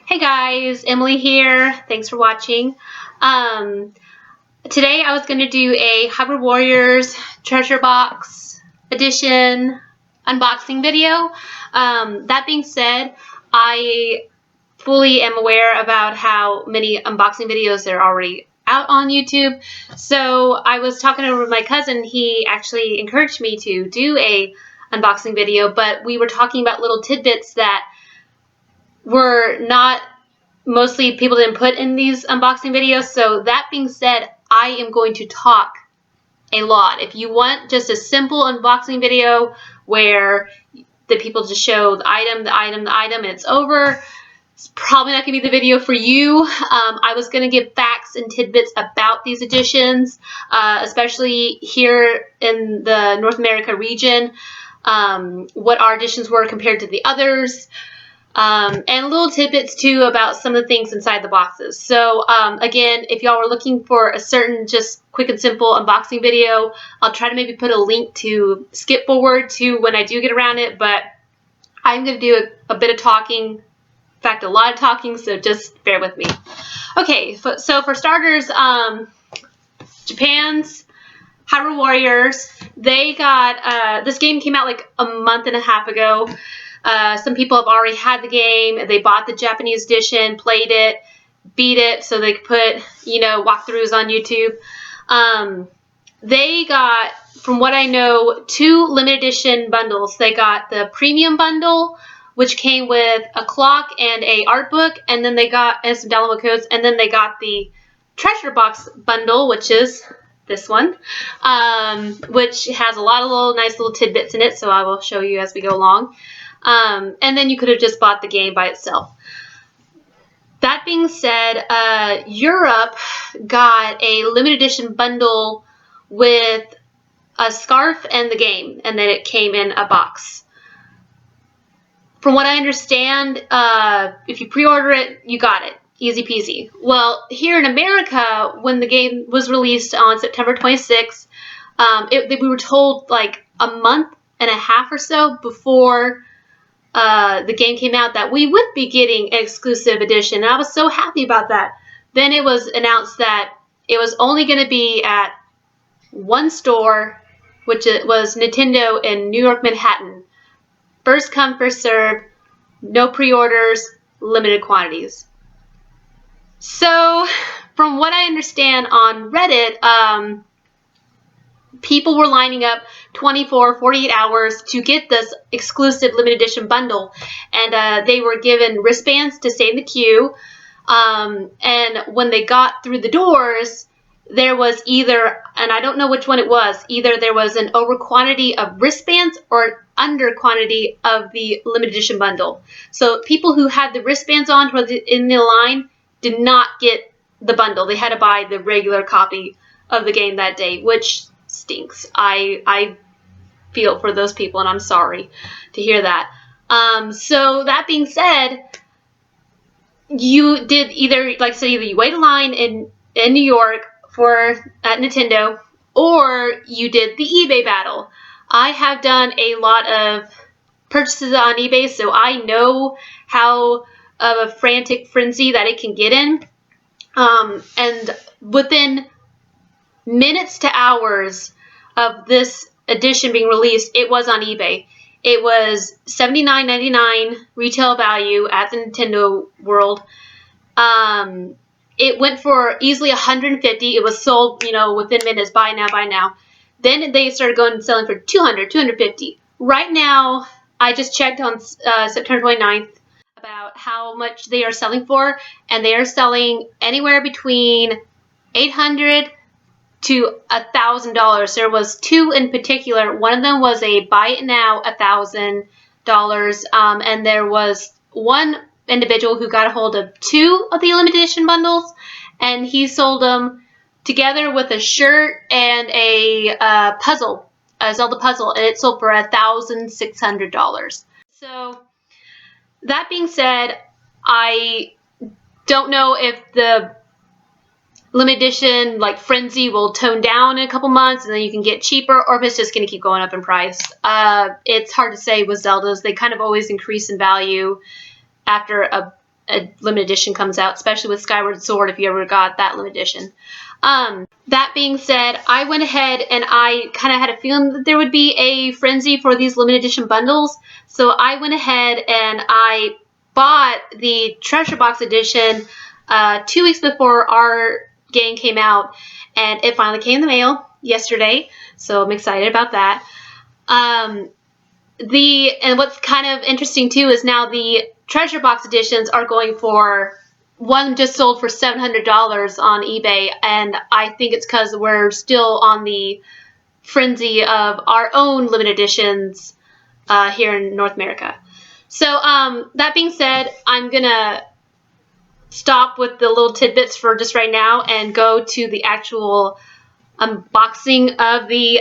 Hey guys, Emily here. Thanks for watching. Today I was going to do a Hyrule Warriors treasure box edition unboxing video. That being said, I fully am aware about how many unboxing videos there are already out on YouTube. So I was talking over with my cousin. He actually encouraged me to do a unboxing video, but we were talking about little tidbits that were not mostly people didn't put in these unboxing videos. So that being said, I am going to talk a lot. If you want just a simple unboxing video where the people just show the item, and it's over, it's probably not going to be the video for you. I was going to give facts and tidbits about these editions, especially here in the North America region, what our editions were compared to the others. And little tidbits too about some of the things inside the boxes. So again, if y'all were looking for a certain just quick and simple unboxing video, I'll try to maybe put a link to skip forward to when I do get around it, but I'm going to do a bit of talking, in fact a lot of talking, so just bear with me. Okay, so for starters, Japan's Hyrule Warriors, they got, this game came out like a month and a half ago. Some people have already had the game. They bought the Japanese edition, played it, beat it, so they could put, walkthroughs on YouTube. They got, from what I know, 2 limited edition bundles. They got the premium bundle, which came with a clock and a art book, and then they got some download codes, and then they got the treasure box bundle, which is this one, which has a lot of nice little tidbits in it, so I will show you as we go along. And then you could have just bought the game by itself. That being said, Europe got a limited edition bundle with a scarf and the game, and then it came in a box. From what I understand, if you pre-order it, you got it. Easy peasy. Well, here in America, when the game was released on September 26th, we were told like a month and a half or so before the game came out that we would be getting an exclusive edition. And I was so happy about that. Then it was announced that it was only going to be at one store, which it was Nintendo in New York, Manhattan. First come, first served, no pre-orders, limited quantities. So, from what I understand on Reddit, people were lining up 24, 48 hours to get this exclusive limited edition bundle. And they were given wristbands to stay in the queue. And when they got through the doors, there was either, and I don't know which one it was, either there was an over quantity of wristbands or under quantity of the limited edition bundle. So people who had the wristbands on in the line did not get the bundle. They had to buy the regular copy of the game that day, which stinks. I feel for those people, and I'm sorry to hear that. So that being said, you did either, like I said, either you wait in line in New York at Nintendo, or you did the eBay battle. I have done a lot of purchases on eBay, so I know how of a frantic frenzy that it can get in. And within minutes to hours of this edition being released, it was on eBay. It was $79.99 retail value at the Nintendo World. It went for easily $150. It was sold, within minutes. Buy now, buy now. Then they started selling for $200, $250. Right now, I just checked on September 29th about how much they are selling for, and they are selling anywhere between $800 to $1,000. There was 2 in particular. One of them was a buy it now, $1,000, and there was one individual who got a hold of 2 of the limited edition bundles, and he sold them together with a shirt and a puzzle, a Zelda puzzle, and it sold for $1,600. So that being said, I don't know if the limited edition like frenzy will tone down in a couple months and then you can get cheaper, or if it's just going to keep going up in price. It's hard to say with Zeldas. They kind of always increase in value after a a limited edition comes out, especially with Skyward Sword if you ever got that limited edition. That being said, I went ahead and I kind of had a feeling that there would be a frenzy for these limited edition bundles. So I went ahead and I bought the Treasure Box edition 2 weeks before our game came out, and it finally came in the mail yesterday. So I'm excited about that. And what's kind of interesting too is now the Treasure Box editions are going for, one just sold for $700 on eBay, and I think it's because we're still on the frenzy of our own limited editions here in North America. So that being said, I'm gonna stop with the little tidbits for just right now and go to the actual unboxing of the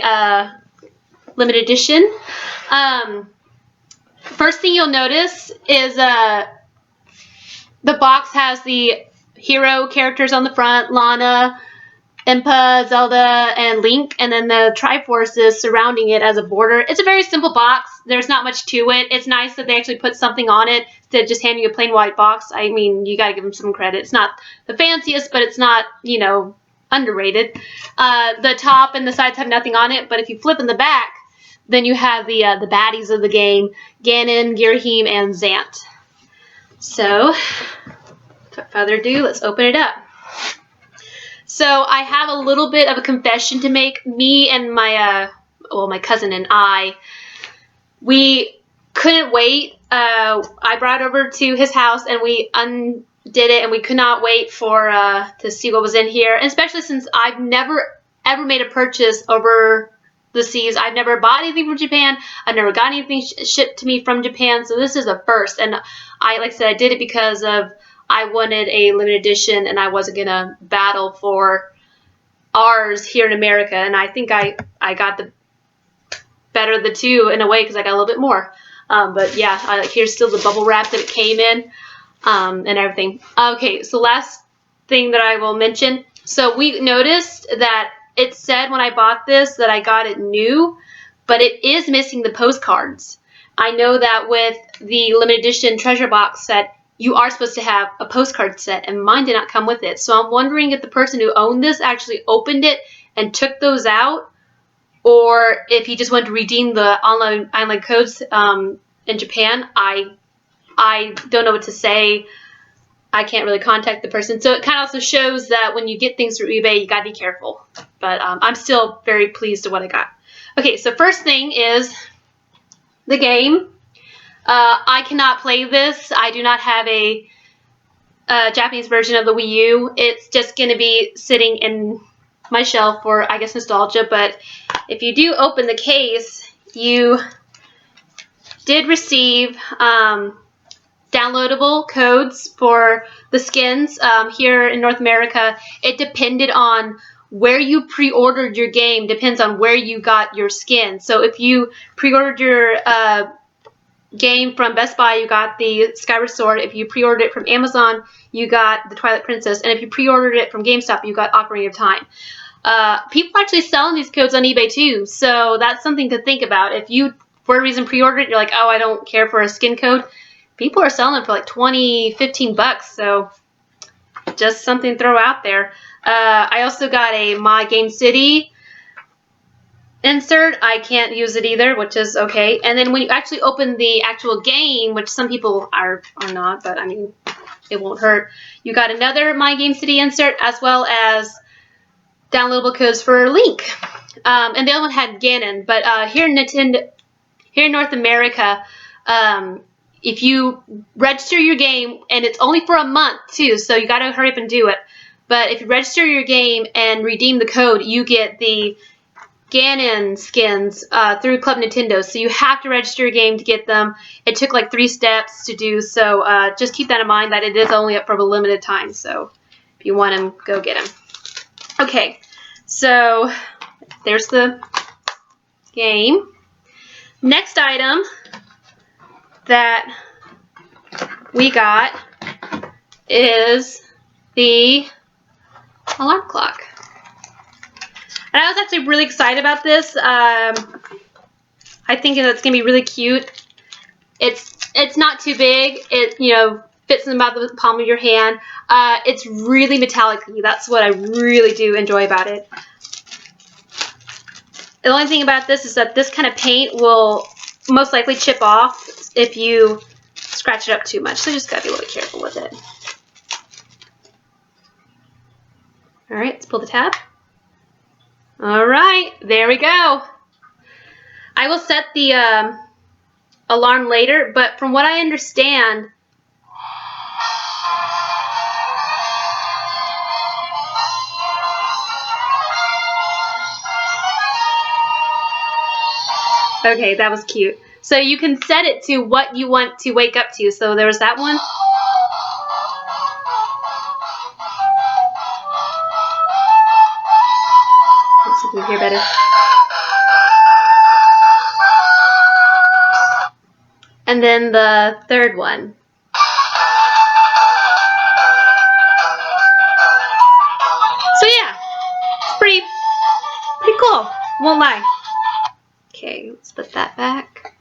limited edition. First thing you'll notice is the box has the hero characters on the front, Lana, Impa, Zelda, and Link, and then the Triforce is surrounding it as a border. It's a very simple box. There's not much to it. It's nice that they actually put something on it instead of just handing you a plain white box. I mean, you gotta give them some credit. It's not the fanciest, but it's not, you know, underrated. The top and the sides have nothing on it, but if you flip in the back, then you have the baddies of the game, Ganon, Girahim, and Zant. So, without further ado, let's open it up. So, I have a little bit of a confession to make. Me and my cousin and I, we couldn't wait. I brought it over to his house and we undid it, and we could not wait for to see what was in here. And especially since I've never ever made a purchase over the seas. I've never bought anything from Japan. I've never got anything shipped to me from Japan. So this is a first. And like I said, I did it because of I wanted a limited edition and I wasn't going to battle for ours here in America. And I think I got the better of the two in a way because I got a little bit more. But yeah, here's still the bubble wrap that it came in and everything. Okay, so last thing that I will mention. So we noticed that it said when I bought this that I got it new, but it is missing the postcards. I know that with the limited edition treasure box set, you are supposed to have a postcard set, and mine did not come with it. So I'm wondering if the person who owned this actually opened it and took those out, or if he just wanted to redeem the online codes in Japan. I don't know what to say. I can't really contact the person. So it kind of also shows that when you get things through eBay, you gotta be careful. But I'm still very pleased with what I got. Okay, so first thing is the game. I cannot play this. I do not have a Japanese version of the Wii U. It's just gonna be sitting in my shelf for, I guess, nostalgia. But if you do open the case, you did receive downloadable codes for the skins. Here in North America, it depended on where you pre-ordered your game, depends on where you got your skin. So if you pre-ordered your game from Best Buy, you got the Skyward Sword. If you pre-ordered it from Amazon, you got the Twilight Princess. And if you pre-ordered it from GameStop, you got Ocarina of Time. People are actually selling these codes on eBay too, so that's something to think about. If you, for a reason, pre-ordered it, you're like, oh, I don't care for a skin code, people are selling them for like 20, 15 bucks, so just something to throw out there. I also got a My Game City insert. I can't use it either, which is okay. And then when you actually open the actual game, which some people are not, but I mean, it won't hurt, you got another My Game City insert as well as downloadable codes for Link. And the other one had Ganon, but here in North America, if you register your game, and it's only for a month too, so you gotta hurry up and do it. But if you register your game and redeem the code, you get the Ganon skins through Club Nintendo. So you have to register your game to get them. It took like 3 steps to do, so just keep that in mind that it is only up for a limited time. So if you want them, go get them. Okay, so there's the game. Next item that we got is the alarm clock. And I was actually really excited about this. I think it's gonna be really cute. It's not too big. It, you know, fits in about the palm of your hand. It's really metallic-y. That's what I really do enjoy about it. The only thing about this is that this kind of paint will most likely chip off if you scratch it up too much. So you just gotta be a little bit careful with it. All right, let's pull the tab. All right, there we go. I will set the alarm later, but from what I understand, okay, that was cute. So you can set it to what you want to wake up to. So there's that one. Let's see if we can hear better. And then the third one. So yeah, it's pretty cool. Won't lie. Okay, let's put that back.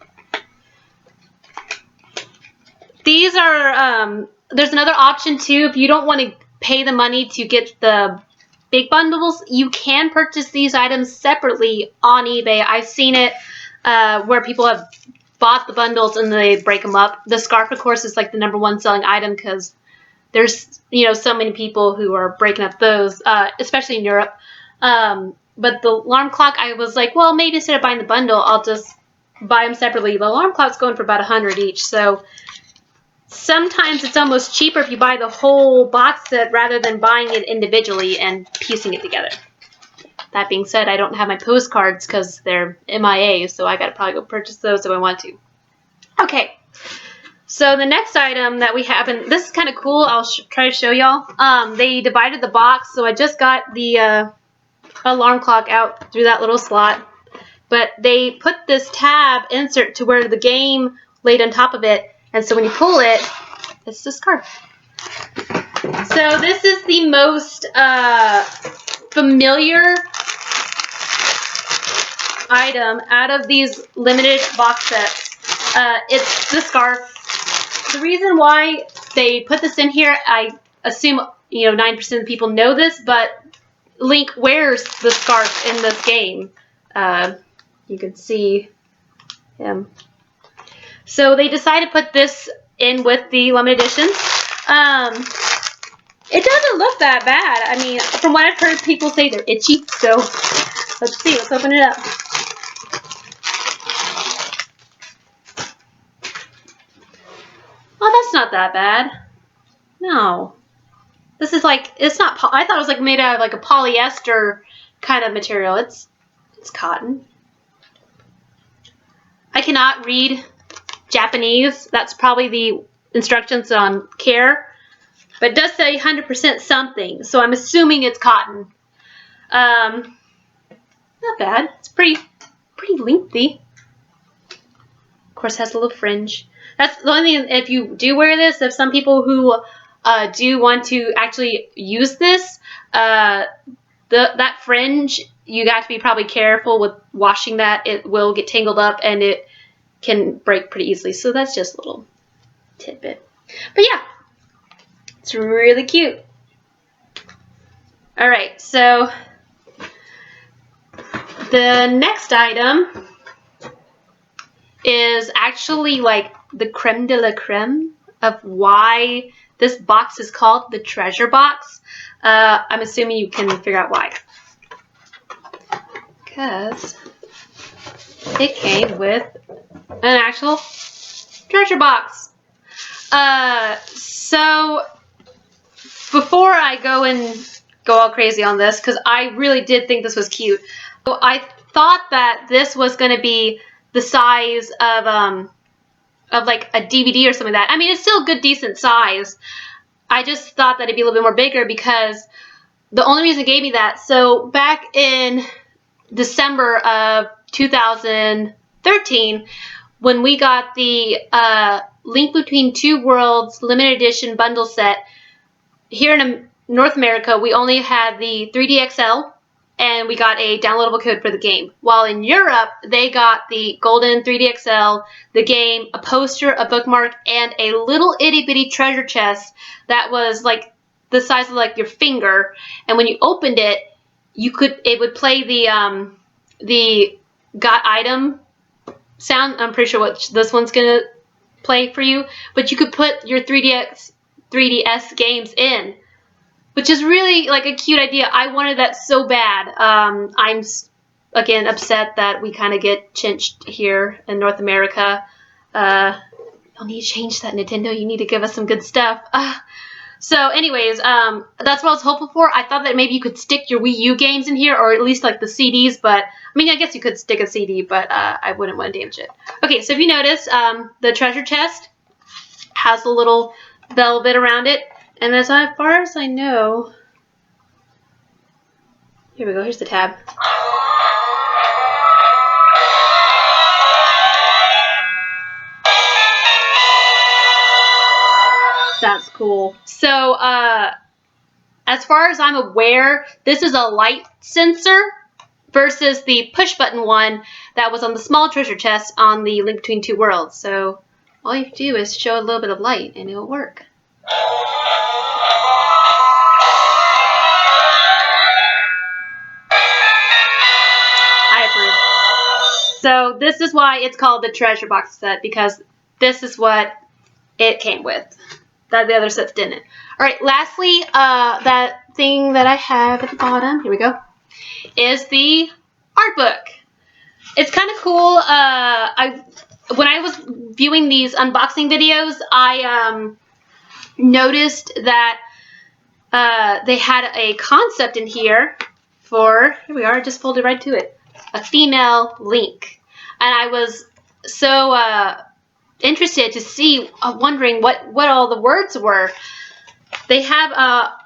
These are, there's another option too. If you don't want to pay the money to get the big bundles, you can purchase these items separately on eBay. I've seen it where people have bought the bundles and they break them up. The scarf, of course, is like the #1 selling item because there's, you know, so many people who are breaking up those, especially in Europe. But the alarm clock, I was like, well, maybe instead of buying the bundle, I'll just buy them separately. The alarm clock's going for about $100 each, so sometimes it's almost cheaper if you buy the whole box set rather than buying it individually and piecing it together. That being said, I don't have my postcards because they're MIA, so I gotta probably go purchase those if I want to. Okay, so the next item that we have, and this is kind of cool, I'll try to show y'all. They divided the box, so I just got the alarm clock out through that little slot, but they put this tab insert to where the game laid on top of it, and so when you pull it, it's the scarf. So this is the most familiar item out of these limited box sets. It's the scarf. The reason why they put this in here, I assume 9% of people know this, but Link wears the scarf in this game. You can see him. So they decided to put this in with the limited editions. It doesn't look that bad. I mean, from what I've heard, people say they're itchy. So let's see. Let's open it up. Oh, that's not that bad. No. This is like, it's not, I thought it was like made out of like a polyester kind of material. It's cotton. I cannot read Japanese. That's probably the instructions on care. But it does say 100% something, so I'm assuming it's cotton. Not bad. It's pretty lengthy. Of course, it has a little fringe. That's the only thing. If you do wear this, if some people who do want to actually use this, that fringe, you got to be probably careful with washing that. It will get tangled up and it can break pretty easily. So that's just a little tidbit. But yeah, it's really cute. All right, so the next item is actually like the creme de la creme of why this box is called the treasure box. I'm assuming you can figure out why. Because it came with an actual treasure box. So before I go all crazy on this, because I really did think this was cute, so I thought that this was going to be the size of like a DVD or something like that. I mean, it's still a good, decent size. I just thought that it'd be a little bit more bigger because the only reason it gave me that, so back in December of 2013, when we got the Link Between Two Worlds limited edition bundle set, here in North America, we only had the 3D XL and we got a downloadable code for the game. While in Europe, they got the golden 3D XL, the game, a poster, a bookmark, and a little itty bitty treasure chest that was like the size of like your finger. And when you opened it, it would play the got item sound. I'm pretty sure what this one's gonna play for you, but you could put your 3DS games in, which is really like a cute idea. I wanted that so bad. I'm again upset that we kind of get chinched here in North America. You'll need to change that, Nintendo. You need to give us some good stuff. So anyways, that's what I was hopeful for. I thought that maybe you could stick your Wii U games in here, or at least like the CDs, but I mean, I guess you could stick a CD, but I wouldn't want to damage it. Okay, so if you notice, the treasure chest has a little velvet around it, and as far as I know, here we go, here's the tab. That's cool. So, as far as I'm aware, this is a light sensor versus the push button one that was on the small treasure chest on the Link Between Two Worlds. So, all you have to do is show a little bit of light and it'll work. I approve. So, this is why it's called the treasure box set, because this is what it came with. That the other sets didn't. Alright, lastly, that thing that I have at the bottom, here we go, is the art book. It's kind of cool. When I was viewing these unboxing videos, I noticed that they had a concept in here for, here we are, I just folded right to it, a female Link. And I was so interested to see, wondering what all the words were. They have,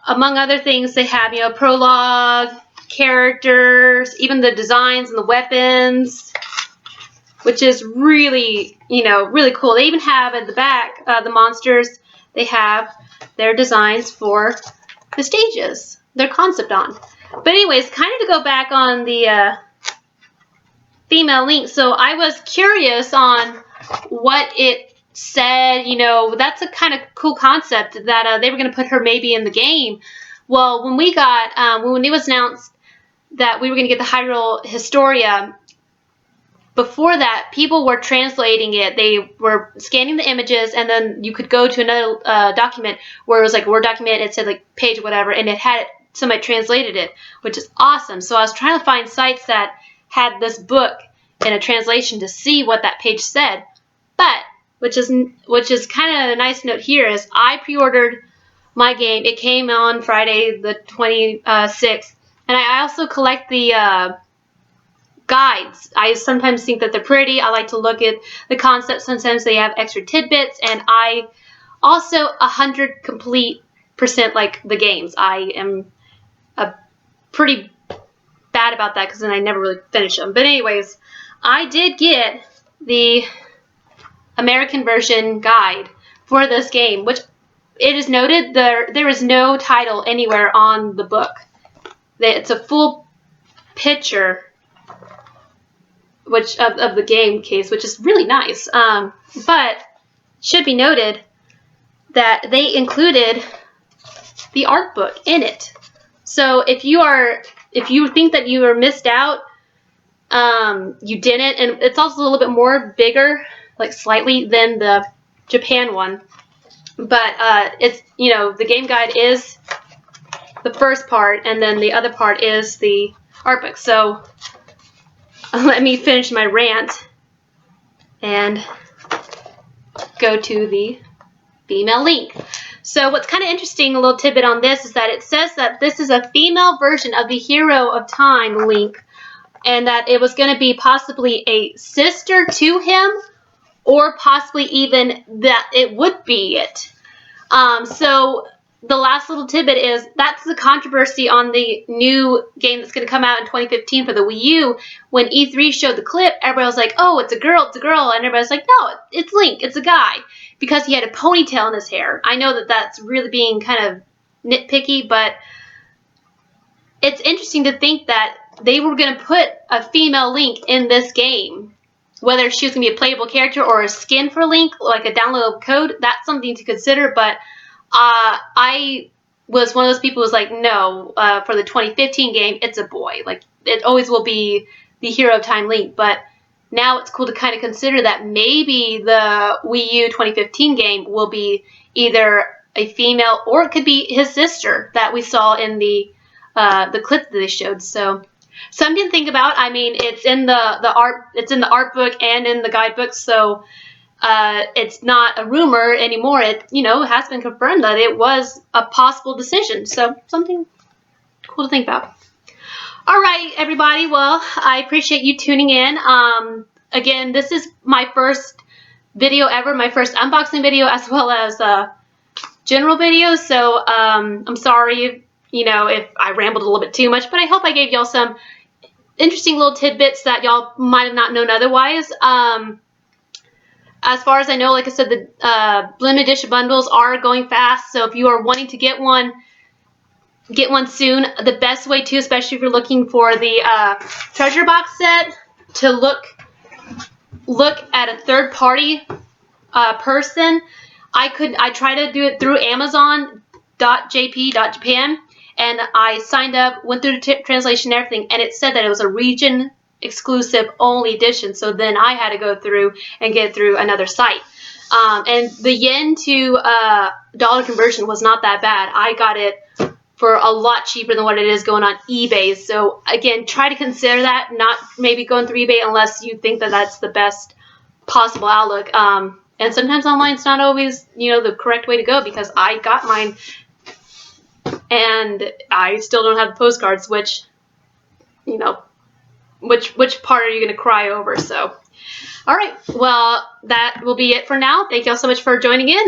among other things, they have, you know, prologue, characters, even the designs and the weapons, which is really, you know, really cool. They even have at the back, the monsters, they have their designs for the stages, their concept on. But anyways, kind of to go back on the female Link, so I was curious on what it said. You know, that's a kind of cool concept that they were going to put her maybe in the game. Well, when we got, when it was announced that we were going to get the Hyrule Historia, before that, people were translating it. They were scanning the images, and then you could go to another document where it was like a Word document, it said like page whatever, and it had somebody translated it, which is awesome. So I was trying to find sites that had this book in a translation to see what that page said. But which is kind of a nice note here is I pre-ordered my game. It came on Friday the 26th, and I also collect the guides. I sometimes think that they're pretty. I like to look at the concept. Sometimes they have extra tidbits, and I also 100% like the games. I am pretty bad about that because then I never really finish them. But anyways, I did get the American version guide for this game, which it is noted there is no title anywhere on the book. It's a full picture which of the game case, which is really nice. But should be noted that they included the art book in it. So if you think that you were missed out, you didn't. And it's also a little bit more bigger, like slightly, than the Japan one. But it's, you know, the game guide is the first part, and then the other part is the art book. So let me finish my rant and go to the female Link. So what's kind of interesting, a little tidbit on this, is that it says that this is a female version of the Hero of Time Link, and that it was going to be possibly a sister to him, or possibly even that it would be it. So the last little tidbit is that's the controversy on the new game that's going to come out in 2015 for the Wii U. When E3 showed the clip, everybody was like, oh, it's a girl, and everybody was like, no, it's Link, it's a guy, because he had a ponytail in his hair. I know that that's really being kind of nitpicky, but it's interesting to think that they were going to put a female Link in this game. Whether she was going to be a playable character or a skin for Link, like a downloadable code, that's something to consider. But I was one of those people who was like, no, for the 2015 game, it's a boy. Like, it always will be the Hero of Time Link. But now it's cool to kind of consider that maybe the Wii U 2015 game will be either a female or it could be his sister that we saw in the clip that they showed. So something to think about. I mean, it's in the art book and in the guidebook, so it's not a rumor anymore. It has been confirmed that it was a possible decision. So something cool to think about. All right, everybody. Well, I appreciate you tuning in. Again, this is my first video ever, my first unboxing video as well as general video. So I'm sorry, if I rambled a little bit too much, but I hope I gave y'all some interesting little tidbits that y'all might have not known otherwise. As far as I know, like I said, the limited edition bundles are going fast. So if you are wanting to get one soon. The best way to, especially if you're looking for the treasure box set, to look at a third party person. I tried to do it through Amazon.jp.japan, and I signed up, went through the translation and everything, and it said that it was a region exclusive only edition. So then I had to go through and get through another site. And the yen to dollar conversion was not that bad. I got it for a lot cheaper than what it is going on eBay. So again, try to consider that, not maybe going through eBay unless you think that that's the best possible outlook. And sometimes online's not always, the correct way to go, because I got mine and I still don't have the postcards, which, which part are you going to cry over? So, all right, well, that will be it for now. Thank y'all so much for joining in.